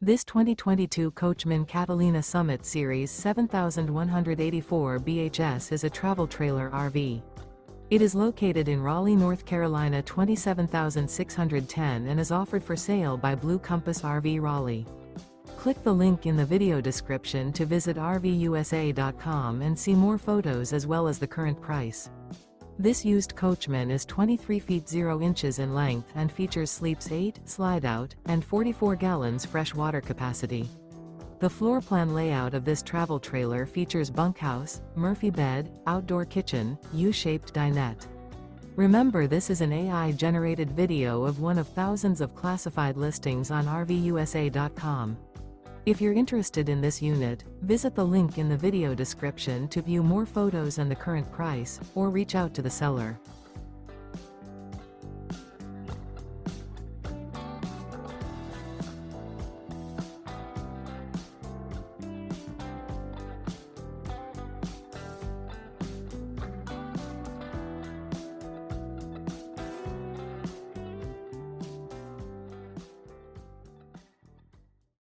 This 2022 Coachmen Catalina Summit Series 7184 BHS is a travel trailer RV. It is located in Raleigh, North Carolina 27610 and is offered for sale by Blue Compass RV Raleigh. Click the link in the video description to visit RVUSA.com and see more photos as well as the current price. This used Coachman is 23 feet 0 inches in length and features sleeps 8, slide-out, and 44 gallons fresh water capacity. The floor plan layout of this travel trailer features bunkhouse, Murphy bed, outdoor kitchen, U-shaped dinette. Remember, this is an AI-generated video of one of thousands of classified listings on RVUSA.com. If you're interested in this unit, visit the link in the video description to view more photos and the current price, or reach out to the seller.